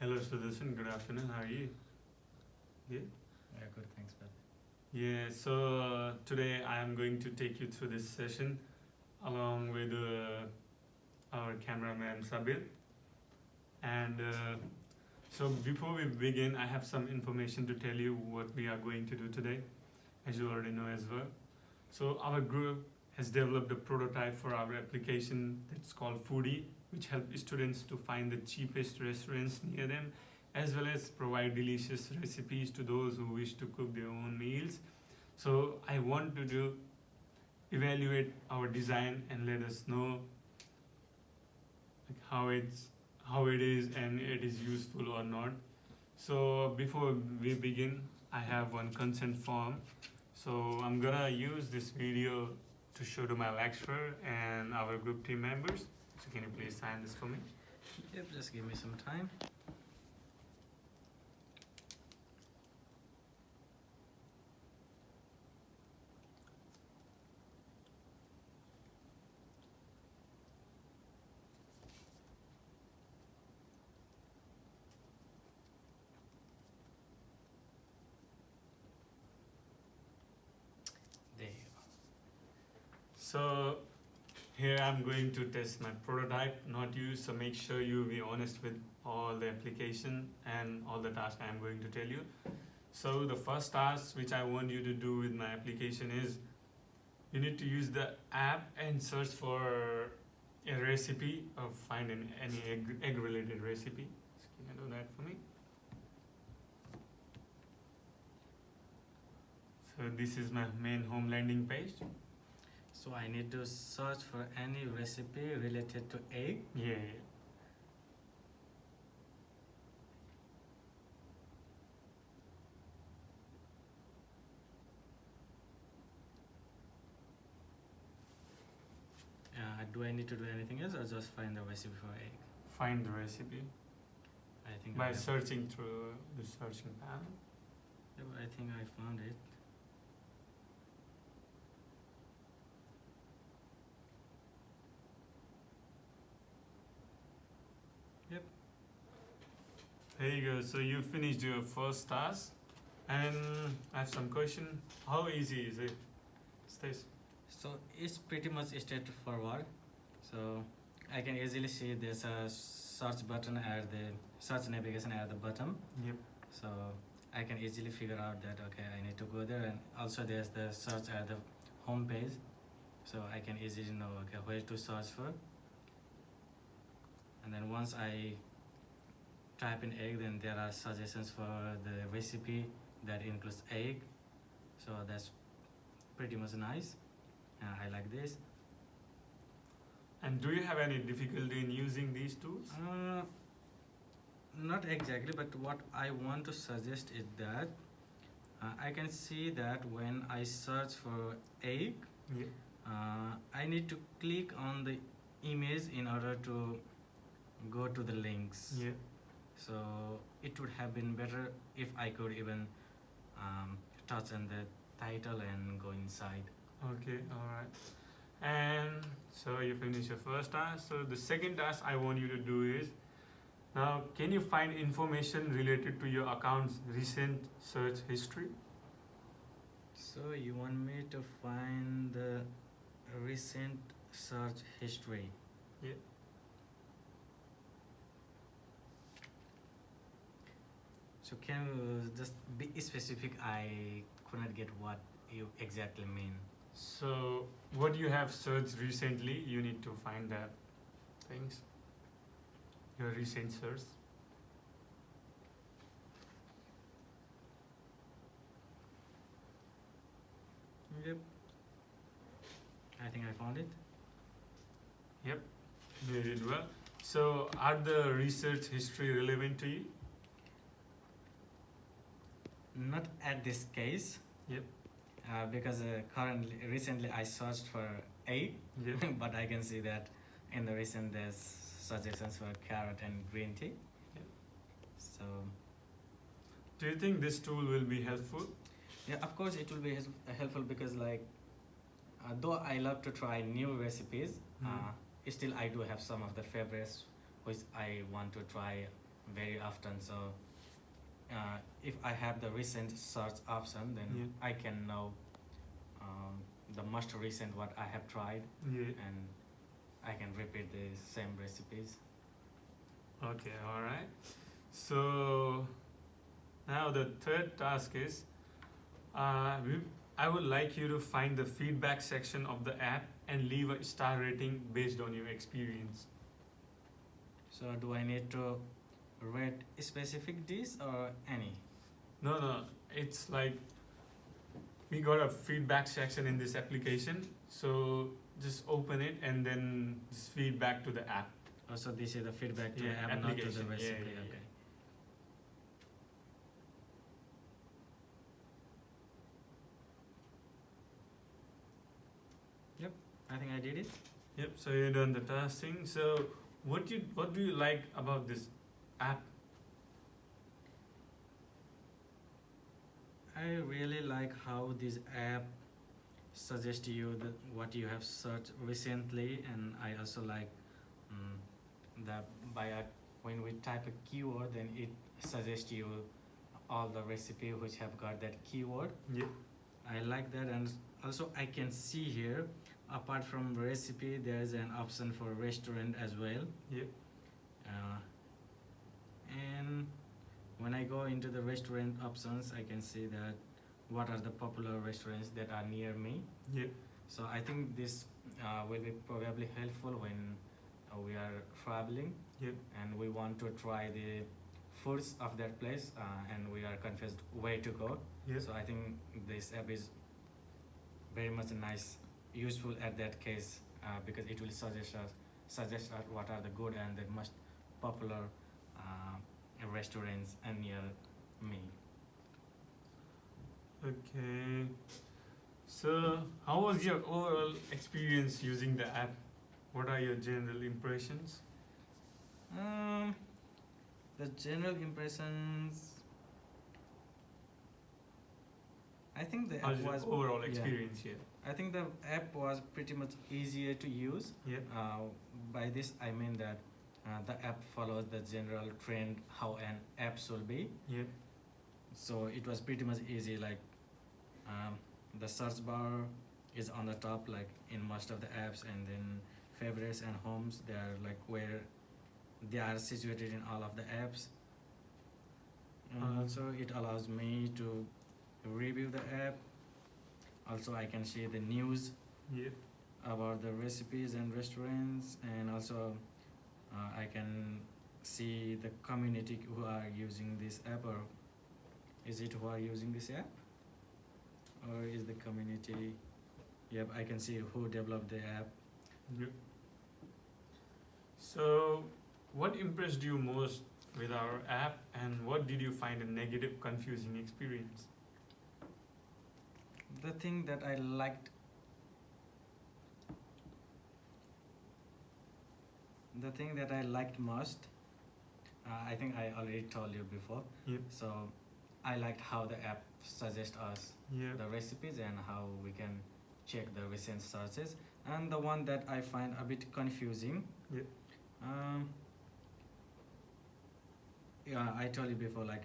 Hello, Sudarshan. Good afternoon. How are you? Yeah. Yeah, good, thanks, bud. Yeah. So today I am going to take you through this session along with our cameraman Sabir. And so before we begin, I have some information to tell you what we are going to do today, as you already know as well. So our group has developed a prototype for our application that's called Foodie, which helps students to find the cheapest restaurants near them, as well as provide delicious recipes to those who wish to cook their own meals. So I want to do evaluate our design and let us know like how it is and it is useful or not. So before we begin, I have one consent form. So I'm gonna use this video to show to my lecturer and our group team members. So can you please sign this for me? Yep, just give me some time. There you go. So here I'm going to test my prototype, not you. So make sure you be honest with all the application and all the tasks I am going to tell you. So the first task which I want you to do with my application is you need to use the app and search for a recipe or find any egg related recipe. So can you do that for me? So this is my main home landing page. So I need to search for any recipe related to egg. Yeah. Do I need to do anything else or just find the recipe for egg? Find the recipe I think by I have, searching through the searching panel. yep, I think I found it. Yep. There you go. So you finished your first task, and I have some question. How easy is it? Stace? So it's pretty much straightforward. So I can easily see there's a search button at the search navigation at the bottom. Yep. So I can easily figure out that okay, I need to go there, and also there's the search at the home page. So I can easily know okay where to search for. And then once I type in egg, then there are suggestions for the recipe that includes egg. So that's pretty much nice. I like this. And do you have any difficulty in using these tools? Not exactly, but what I want to suggest is that I can see that when I search for egg, Yeah. I need to click on the image in order to go to the links. Yeah. So it would have been better if I could even touch on the title and go inside. Okay. All right. And so you finish your first task. So the second task I want you to do is now can you find information related to your account's recent search history? So you want me to find the recent search history? Yeah. So can you just be specific? I could not get what you exactly mean. So what you have searched recently, you need to find that things. Your recent search. Yep. I think I found it. Yep. You did well. So are the research history relevant to you? Not at this case. Yep. Because recently I searched for egg, Yep. but I can see that in the recent there's suggestions for carrot and green tea. Yep. So Do you think this tool will be helpful? yeah, of course it will be helpful because like though I love to try new recipes, Mhm. still I do have some of the favorites which I want to try very often. So if I have the recent search option, then Yeah. I can know the most recent what I have tried, Yeah. and I can repeat the same recipes. Okay, all right. So now the third task is I would like you to find the feedback section of the app and leave a star rating based on your experience. So do I need to rate a specific dish or any? No, no, it's like we got a feedback section in this application, so just open it and then just feedback to the app. Oh, so this is the feedback to Yeah, the app, not to the application. recipe. Yeah, yeah, Okay. Yep, I think I did it. Yep. So you done the testing. So what do you like about this app? I really like how this app suggests you what you have searched recently, and I also like that when we type a keyword, then it suggests you all the recipe which have got that keyword. Yep. I like that, and also I can see here, apart from recipe, there is an option for restaurant as well. Yep. And when I go into the restaurant options, I can see that what are the popular restaurants that are near me. Yep. So I think this will be probably helpful when we are traveling. Yep. And we want to try the foods of that place, and we are confused where to go. Yep. So I think this app is very much nice, useful at that case, because it will suggest us what are the good and the most popular restaurants near me. Okay. So how was your overall experience using the app? What are your general impressions? The general impressions, I think the How's app your was overall yeah. experience here? I think the app was pretty much easier to use. Yep. By this I mean that the app follows the general trend how an app should be. Yep. So it was pretty much easy. Like the search bar is on the top, like in most of the apps, and then favorites and homes, they are like where they are situated in all of the apps. And also it allows me to review the app. Also I can see the news Yep. about the recipes and restaurants, and also I can see the community who are using this app, or is it who are using this app, or is the community. Yep, I can see who developed the app. Yep. So what impressed you most with our app, and what did you find a negative, confusing experience? The thing that I liked, most, I think I already told you before. Yep. So I liked how the app suggests us Yep. the recipes and how we can check the recent searches. And the one that I find a bit confusing, Yep. yeah, I told you before, like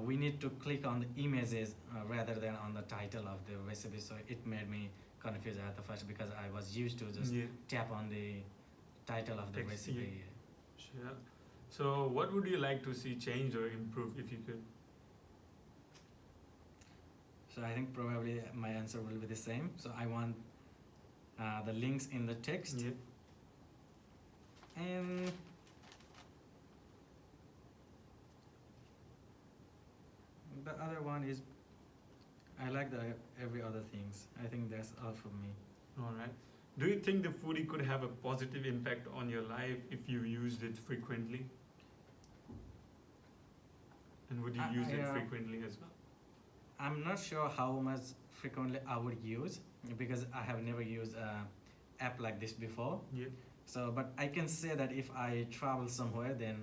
we need to click on the images rather than on the title of the recipe. So it made me confused at the first, because I was used to just Yeah. tap on the title of the Text, recipe. Sure. So what would you like to see changed or improved if you could? So I think probably my answer will be the same. So I want the links in the text. Yep. And the other one is, I like the every other things. I think that's all for me. All right. Do you think the foodie could have a positive impact on your life if you used it frequently? And would you use it frequently as well? I'm not sure how much frequently I would use, because I have never used a app like this before. Yeah. So, but I can say that if I travel somewhere, then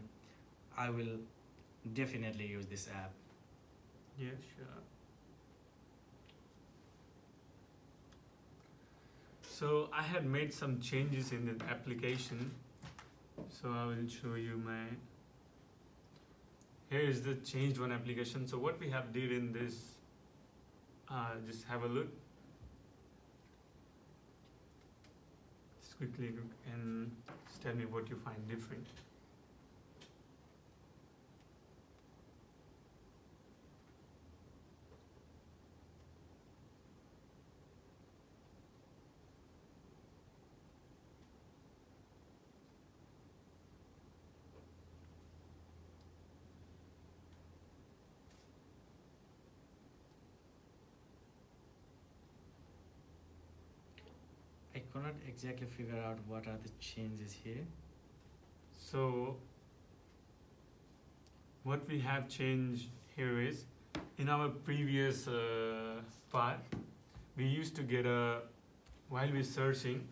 I will definitely use this app. Yeah, sure. So I had made some changes in the application. So I will show you my here is the changed one application. So what we have did in this, just have a look. Just quickly look and just tell me what you find different. I cannot exactly figure out what are the changes here. So what we have changed here is, in our previous part, we used to get while we're searching,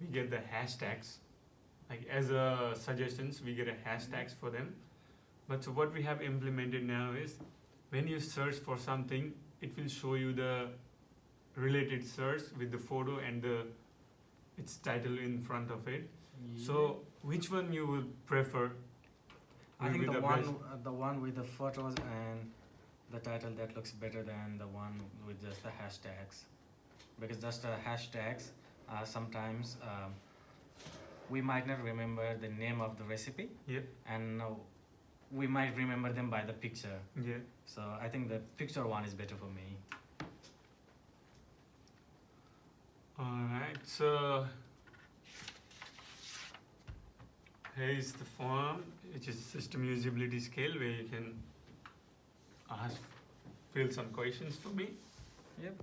we get the hashtags. Like as suggestions, we get a hashtags for them. But so what we have implemented now is, when you search for something, it will show you the related search with the photo and its title in front of it. Yeah. So which one you would prefer? I will think be the best? one with the photos and the title, that looks better than the one with just the hashtags, because just the hashtags sometimes we might not remember the name of the recipe. Yeah. And we might remember them by the picture. Yeah. So I think the picture one is better for me. Alright, so here is the form, which is system usability scale, where you can fill some questions for me. Yep.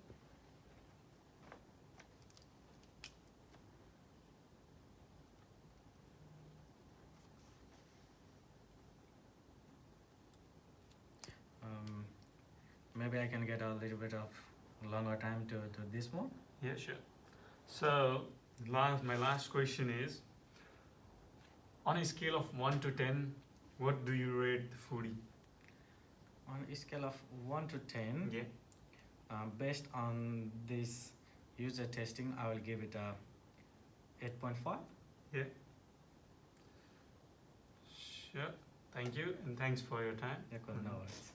Maybe I can get a little bit of longer time to this one. Yeah, sure. So my last question is, on a scale of 1 to 10, what do you rate the foodie? On a scale of 1 to 10, Yeah. Based on this user testing, I will give it a 8.5. Yeah. Sure. Thank you, and thanks for your time. Yeah, cool, no worries.